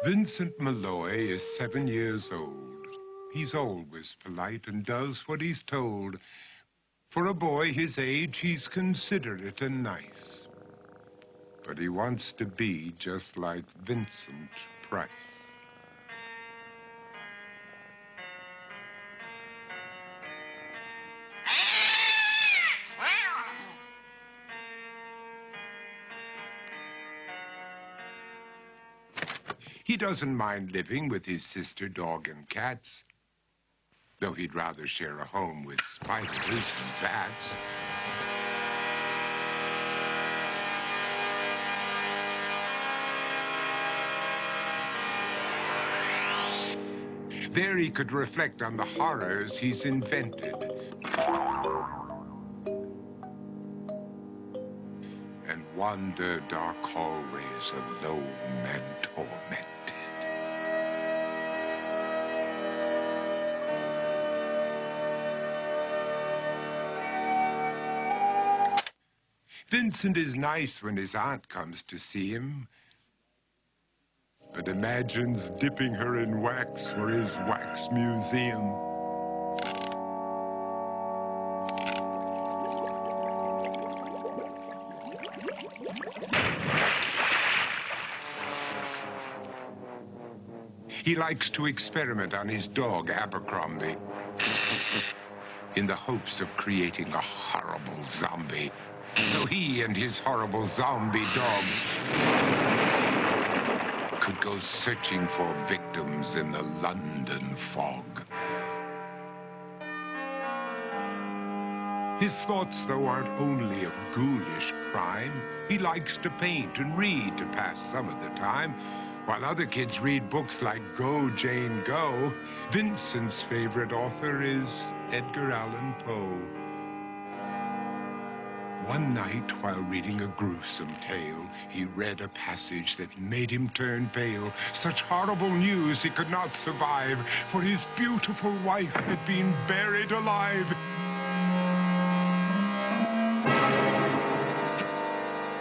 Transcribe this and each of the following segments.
Vincent Malloy is 7 years old. He's always polite and does what he's told. For a boy his age, he's considerate and nice. But he wants to be just like Vincent Price. He doesn't mind living with his sister, dog, and cats, though he'd rather share a home with spiders and bats. There he could reflect on the horrors he's invented. And wander dark hallways alone and tormented. Vincent is nice when his aunt comes to see him, but imagines dipping her in wax for his wax museum. He likes to experiment on his dog, Abercrombie, in the hopes of creating a horrible zombie. So he and his horrible zombie dog could go searching for victims in the London fog. His thoughts, though, aren't only of ghoulish crime. He likes to paint and read to pass some of the time. While other kids read books like Go, Jane, Go, Vincent's favorite author is Edgar Allen Poe. One night, while reading a gruesome tale, he read a passage that made him turn pale. Such horrible news he could not survive, for his beautiful wife had been buried alive.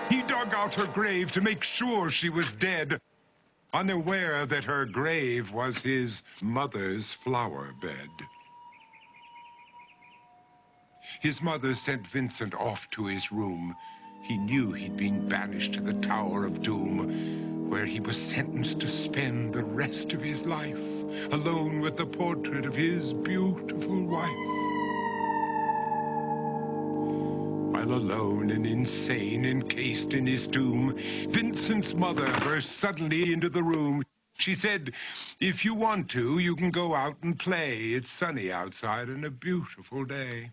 He dug out her grave to make sure she was dead, unaware that her grave was his mother's flower bed. His mother sent Vincent off to his room. He knew he'd been banished to the Tower of Doom, where he was sentenced to spend the rest of his life alone with the portrait of his beautiful wife. While alone and insane, encased in his tomb, Vincent's mother burst suddenly into the room. She said, "If you want to, you can go out and play. It's sunny outside and a beautiful day."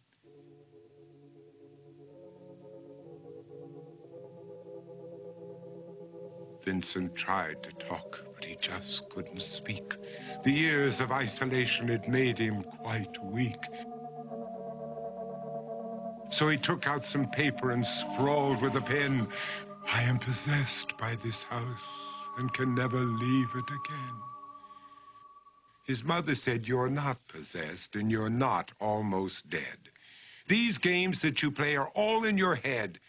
Vincent tried to talk, but he just couldn't speak. The years of isolation had made him quite weak. So he took out some paper and scrawled with a pen, "I am possessed by this house and can never leave it again." His mother said, "You're not possessed and you're not almost dead. These games that you play are all in your head.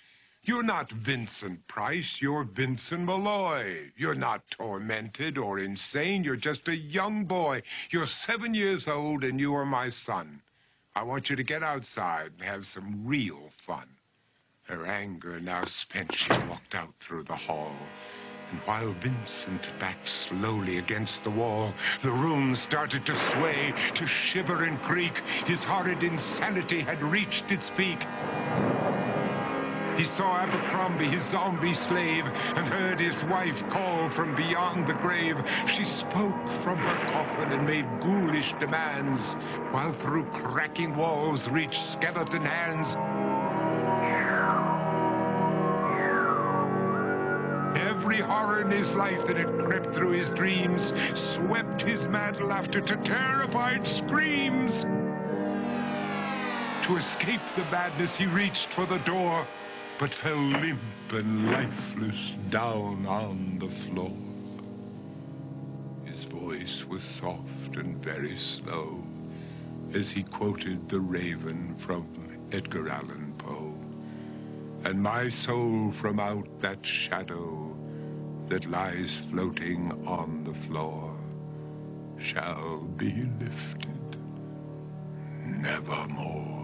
You're not Vincent Price, you're Vincent Malloy. You're not tormented or insane, you're just a young boy. You're 7 years old and you are my son. I want you to get outside and have some real fun." Her anger now spent, she walked out through the hall. And while Vincent backed slowly against the wall, the room started to sway, to shiver and creak. His horrid insanity had reached its peak. He saw Abercrombie, his zombie slave, and heard his wife call from beyond the grave. She spoke from her coffin and made ghoulish demands, while through cracking walls reached skeleton hands. Every horror in his life that had crept through his dreams swept his mad laughter to terrified screams. To escape the madness, he reached for the door, but fell limp and lifeless down on the floor. His voice was soft and very slow as he quoted The Raven from Edgar Allan Poe. And my soul from out that shadow that lies floating on the floor shall be lifted nevermore.